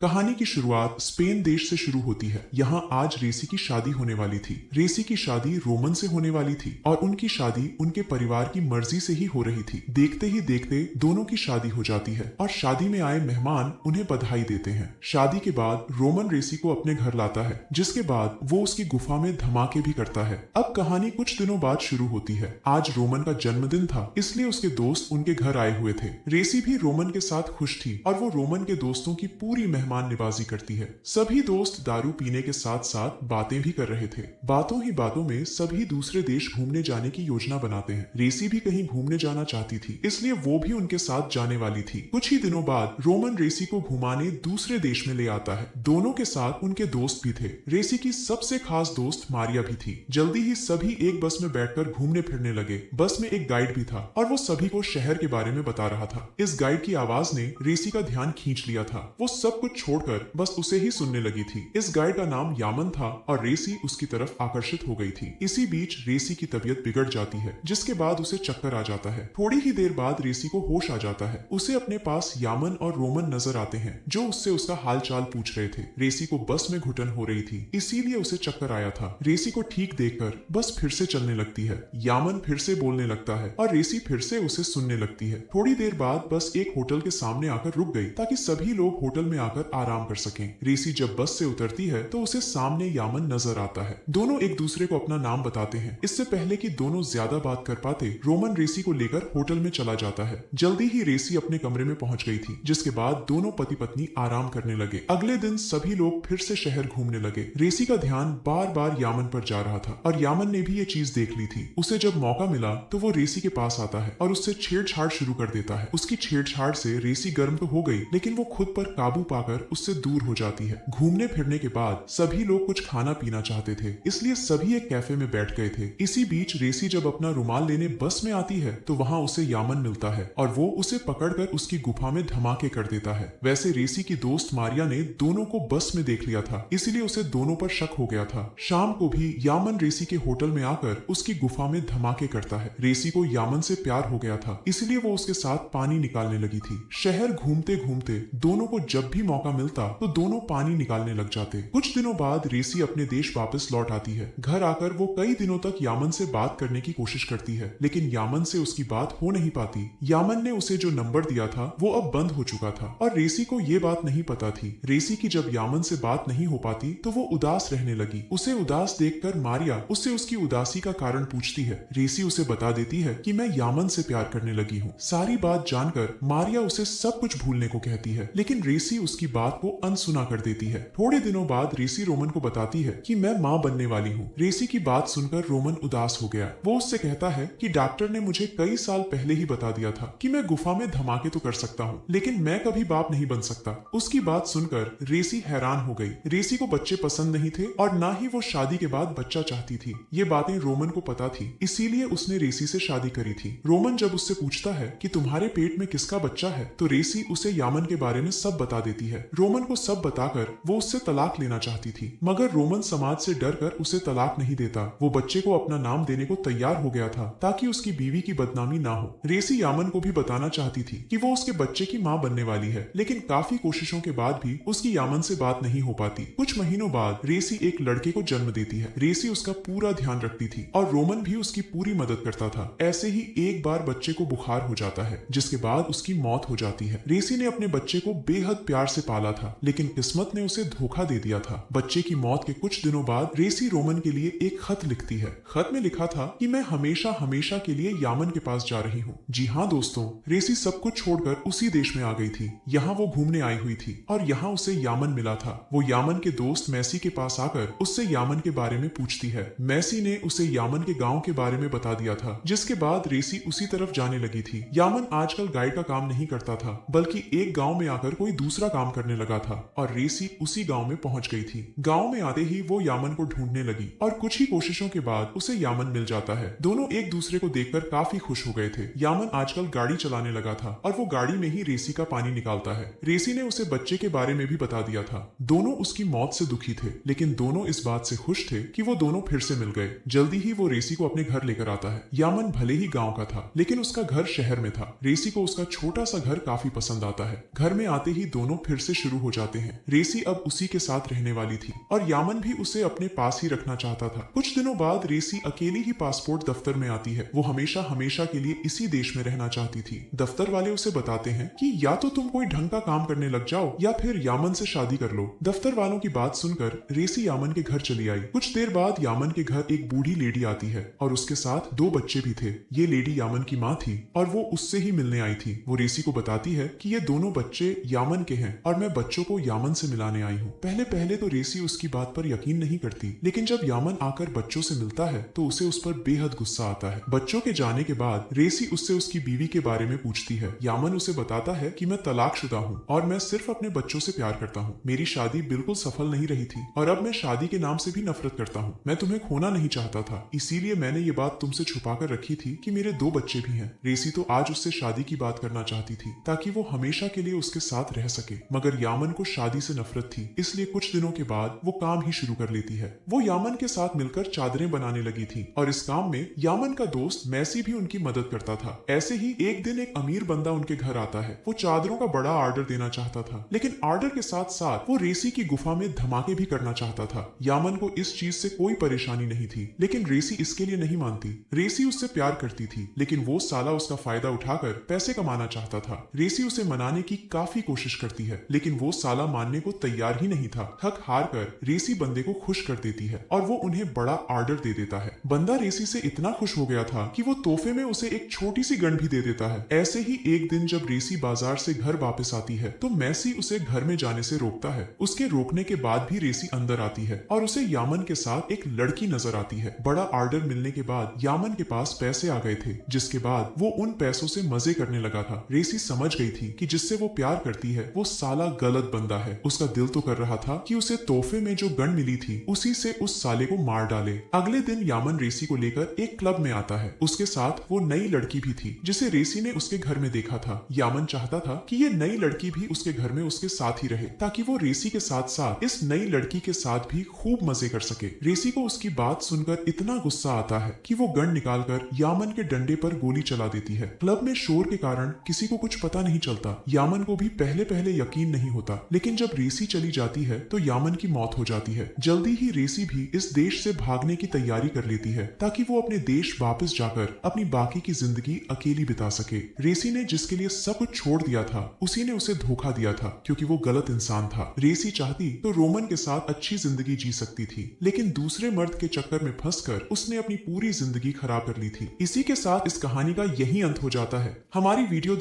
कहानी की शुरुआत स्पेन देश से शुरू होती है। यहाँ आज रेसी की शादी होने वाली थी। रेसी की शादी रोमन से होने वाली थी और उनकी शादी उनके परिवार की मर्जी से ही हो रही थी। देखते ही देखते दोनों की शादी हो जाती है और शादी में आए मेहमान उन्हें बधाई देते हैं। शादी के बाद रोमन रेसी को अपने घर लाता है, जिसके बाद वो उसकी गुफा में धमाके भी करता है। अब कहानी कुछ दिनों बाद शुरू होती है। आज रोमन का जन्मदिन था, इसलिए उसके दोस्त उनके घर आए हुए थे। रेसी भी रोमन के साथ खुश थी और वो रोमन के दोस्तों की पूरी मेहमान निवाजी करती है। सभी दोस्त दारू पीने के साथ साथ बातें भी कर रहे थे। बातों ही बातों में सभी दूसरे देश घूमने जाने की योजना बनाते हैं। रेसी भी कहीं घूमने जाना चाहती थी, इसलिए वो भी उनके साथ जाने वाली थी। कुछ ही दिनों बाद रोमन रेसी को घुमाने दूसरे देश में ले आता है। दोनों के साथ उनके दोस्त भी थे। रेसी की सबसे खास दोस्त मारिया भी थी। जल्दी ही सभी एक बस में बैठकर घूमने फिरने लगे। बस में एक गाइड भी था और वो सभी को शहर के बारे में बता रहा था। इस गाइड की आवाज ने रेसी का ध्यान खींच लिया था। वो सब कुछ छोड़कर बस उसे ही सुनने लगी थी। इस गाइड का नाम यामन था और रेसी उसकी तरफ आकर्षित हो गई थी। इसी बीच रेसी की तबीयत बिगड़ जाती है, जिसके बाद उसे चक्कर आ जाता है। थोड़ी ही देर बाद रेसी को होश आ जाता है। उसे अपने पास यामन और रोमन नजर आते हैं, जो उससे उसका हाल चाल पूछ रहे थे। रेसी को बस में घुटन हो रही थी, इसीलिए उसे चक्कर आया था। रेसी को ठीक देखकर बस फिर से चलने लगती है। यामन फिर से बोलने लगता है और रेसी फिर से उसे सुनने लगती है। थोड़ी देर बाद बस एक होटल के सामने आकर रुक गई, ताकि सभी लोग होटल में आकर आराम कर सकें। रेसी जब बस से उतरती है तो उसे सामने यामन नजर आता है। दोनों एक दूसरे को अपना नाम बताते हैं। इससे पहले कि दोनों ज्यादा बात कर पाते, रोमन रेसी को लेकर होटल में चला जाता है। जल्दी ही रेसी अपने कमरे में पहुंच गई थी, जिसके बाद दोनों पति पत्नी आराम करने लगे। अगले दिन सभी लोग फिर से शहर घूमने लगे। रेसी का ध्यान बार बार यामन पर जा रहा था और यामन ने भी ये चीज देख ली थी। उसे जब मौका मिला तो वो रेसी के पास आता है और उससे छेड़छाड़ शुरू कर देता है। उसकी छेड़छाड़ से रेसी गर्म तो हो गई, लेकिन वो खुद पर काबू पाकर उससे दूर हो जाती है। घूमने फिरने के बाद सभी लोग कुछ खाना पीना चाहते थे, इसलिए सभी एक कैफे में बैठ गए थे। इसी बीच रेसी जब अपना रुमाल लेने बस में आती है तो वहाँ उसे यामन मिलता है और वो उसे पकड़कर उसकी गुफा में धमाके कर देता है। वैसे रेसी की दोस्त मारिया ने दोनों को बस में देख लिया था, इसीलिए उसे दोनों पर शक हो गया था। शाम को भी यामन रेसी के होटल में आकर उसकी गुफा में धमाके करता है। रेसी को यामन से प्यार हो गया था, इसलिए वो उसके साथ पानी निकालने लगी थी। शहर घूमते घूमते दोनों को जब भी मौका मिलता तो दोनों पानी निकालने लग जाते। कुछ दिनों बाद रेसी अपने देश वापस लौट आती है। घर आकर वो कई दिनों तक यामन से बात करने की कोशिश करती है, लेकिन यामन से उसकी बात हो नहीं पाती। यामन ने उसे जो नंबर दिया था वो अब बंद हो चुका था और रेसी को ये बात नहीं पता थी। रेसी की जब यामन से बात नहीं हो पाती तो वो उदास रहने लगी। उसे उदास देखकर मारिया उससे उसकी उदासी का कारण पूछती है। रेसी उसे बता देती है कि मैं यामन से प्यार करने लगी हूँ। सारी बात जानकर मारिया उसे सब कुछ भूलने को कहती है, लेकिन रेसी उसकी बात को अनसुना कर देती है। थोड़े दिनों बाद रेसी रोमन को बताती है कि मैं माँ बनने वाली हूँ। रेसी की बात सुनकर रोमन उदास हो गया। वो उससे कहता है कि डॉक्टर ने मुझे कई साल पहले ही बता दिया था कि मैं गुफा में धमाके तो कर सकता हूँ, लेकिन मैं कभी बाप नहीं बन सकता। उसकी बात सुनकर रेसी हैरान हो गई। रेसी को बच्चे पसंद नहीं थे और ना ही वो शादी के बाद बच्चा चाहती थी। ये बातें रोमन को पता थी, इसीलिए उसने रेसी से शादी करी थी। रोमन जब उससे पूछता है कि तुम्हारे पेट में किसका बच्चा है, तो रेसी उसे यामन के बारे में सब बता देती है। रोमन को सब बताकर वो उससे तलाक लेना चाहती थी, मगर रोमन समाज से डरकर उसे तलाक नहीं देता। वो बच्चे को अपना नाम देने को तैयार हो गया था, ताकि उसकी बीवी की बदनामी ना हो। रेसी यामन को भी बताना चाहती थी कि वो उसके बच्चे की माँ बनने वाली है, लेकिन काफी कोशिशों के बाद भी उसकी यामन से बात नहीं हो पाती। कुछ महीनों बाद रेसी एक लड़के को जन्म देती है। रेसी उसका पूरा ध्यान रखती थी और रोमन भी उसकी पूरी मदद करता था। ऐसे ही एक बार बच्चे को बुखार हो जाता है, जिसके बाद उसकी मौत हो जाती है। रेसी ने अपने बच्चे को बेहद प्यार से पाला था, लेकिन किस्मत ने उसे धोखा दे दिया था। बच्चे की मौत के कुछ दिनों बाद रेसी रोमन के लिए एक खत लिखती है। खत में लिखा था कि मैं हमेशा हमेशा के लिए यामन के पास जा रही हूँ। जी हाँ दोस्तों, रेसी सब कुछ छोड़कर उसी देश में आ गई थी। यहाँ वो घूमने आई हुई थी और यहाँ उसे यामन मिला था। वो यामन के दोस्त मैसी के पास आकर उससे यामन के बारे में पूछती है। मैसी ने उसे यामन के गाँव के बारे में बता दिया था, जिसके बाद रेसी उसी तरफ जाने लगी थी। यामन आजकल गाइड का काम नहीं करता था, बल्कि एक गाँव में आकर कोई दूसरा काम करने लगा था और रेसी उसी गांव में पहुंच गई थी। गांव में आते ही वो यामन को ढूंढने लगी और कुछ ही कोशिशों के बाद उसे यामन मिल जाता है। दोनों एक दूसरे को देखकर काफी खुश हो गए थे। यामन आजकल गाड़ी चलाने लगा था और वो गाड़ी में ही रेसी का पानी निकालता है। रेसी ने उसे बच्चे के बारे में भी बता दिया था। दोनों उसकी मौत से दुखी थे, लेकिन दोनों इस बात से खुश थे कि वो दोनों फिर से मिल गए। जल्दी ही वो रेसी को अपने घर लेकर आता है। यामन भले ही गाँव का था, लेकिन उसका घर शहर में था। रेसी को उसका छोटा सा घर काफी पसंद आता है। घर में आते ही दोनों फिर से शुरू हो जाते हैं। रेसी अब उसी के साथ रहने वाली थी और यामन भी उसे अपने पास ही रखना चाहता था। कुछ दिनों बाद रेसी अकेली ही पासपोर्ट दफ्तर में आती है। वो हमेशा हमेशा के लिए इसी देश में रहना चाहती थी। दफ्तर वाले उसे बताते हैं कि या तो तुम कोई ढंग का काम करने लग जाओ या फिर यामन से शादी कर लो। दफ्तर वालों की बात सुनकर रेसी यामन के घर चली आई। कुछ देर बाद यामन के घर एक बूढ़ी लेडी आती है और उसके साथ 2 बच्चे भी थे। ये लेडी यामन की माँ थी और वो उससे ही मिलने आई थी। वो रेसी को बताती है कि ये दोनों बच्चे यामन के हैं और मैं बच्चों को यामन से मिलाने आई हूँ। पहले तो रेसी उसकी बात पर यकीन नहीं करती, लेकिन जब यामन आकर बच्चों से मिलता है तो उसे उस पर बेहद गुस्सा आता है। बच्चों के जाने के बाद रेसी उससे उसकी बीवी के बारे में पूछती है। यामन उसे बताता है कि मैं तलाकशुदा हूँ और मैं सिर्फ अपने बच्चों से प्यार करता हूँ। मेरी शादी बिल्कुल सफल नहीं रही थी और अब मैं शादी के नाम से भी नफरत करता हूँ। मैं तुम्हें खोना नहीं चाहता था, इसीलिए मैंने ये बात तुमसे छुपा कर रखी थी कि मेरे 2 बच्चे भी हैं। रेसी तो आज उससे शादी की बात करना चाहती थी ताकि वो हमेशा के लिए उसके साथ रह सके, मगर यामन को शादी से नफरत थी, इसलिए कुछ दिनों के बाद वो काम ही शुरू कर लेती है। वो यामन के साथ मिलकर चादरें बनाने लगी थी और इस काम में यामन का दोस्त मैसी भी उनकी मदद करता था। ऐसे ही एक दिन एक अमीर बंदा उनके घर आता है। वो चादरों का बड़ा ऑर्डर देना चाहता था, लेकिन ऑर्डर के साथ साथ वो रेसी की गुफा में धमाके भी करना चाहता था। यामन को इस चीज से कोई परेशानी नहीं थी, लेकिन रेसी इसके लिए नहीं मानती। रेसी उससे प्यार करती थी, लेकिन वो साला उसका फायदा उठाकर पैसे कमाना चाहता था। रेसी उसे मनाने की काफी कोशिश करती है, लेकिन वो साला मानने को तैयार ही नहीं था। थक हार कर रेसी बंदे को खुश कर देती है और वो उन्हें बड़ा ऑर्डर दे देता है। बंदा रेसी से इतना खुश हो गया था कि वो तोहफे में उसे एक छोटी सी गन भी दे देता है। ऐसे ही एक दिन जब रेसी बाजार से घर वापस आती है तो मैसी उसे घर में जाने से रोकता है। उसके रोकने के बाद भी रेसी अंदर आती है और उसे यामन के साथ एक लड़की नजर आती है। बड़ा ऑर्डर मिलने के बाद यामन के पास पैसे आ गए थे, जिसके बाद वो उन पैसों से मजे करने लगा था। रेसी समझ गई थी कि जिससे वो प्यार करती है वो साला गलत बंदा है। उसका दिल तो कर रहा था कि उसे तोहफे में जो गन मिली थी उसी से उस साले को मार डाले। अगले दिन यामन रेसी को लेकर एक क्लब में आता है। उसके साथ वो नई लड़की भी थी जिसे रेसी ने उसके घर में देखा था। यामन चाहता था कि ये नई लड़की भी उसके घर में उसके साथ ही रहे ताकि वो रेसी के साथ साथ इस नई लड़की के साथ भी खूब मजे कर सके। रेसी को उसकी बात सुनकर इतना गुस्सा आता है कि वो गन निकालकर यामन के डंडे पर गोली चला देती है। क्लब में शोर के कारण किसी को कुछ पता नहीं चलता। यामन को भी पहले यकीन नहीं होता, लेकिन जब रेसी चली जाती है तो यामन की मौत हो जाती है। जल्दी ही रेसी भी इस देश से भागने की तैयारी कर लेती है ताकि वो अपने देश वापस जाकर अपनी बाकी की जिंदगी अकेली बिता सके। रेसी ने जिसके लिए सब कुछ छोड़ दिया था उसी ने उसे धोखा दिया था, क्योंकि वो गलत इंसान था। रेसी चाहती तो रोमन के साथ अच्छी जिंदगी जी सकती थी, लेकिन दूसरे मर्द के चक्कर में फंसकर उसने अपनी पूरी जिंदगी खराब कर ली थी। इसी के साथ इस कहानी का यही अंत हो जाता है। हमारी वीडियो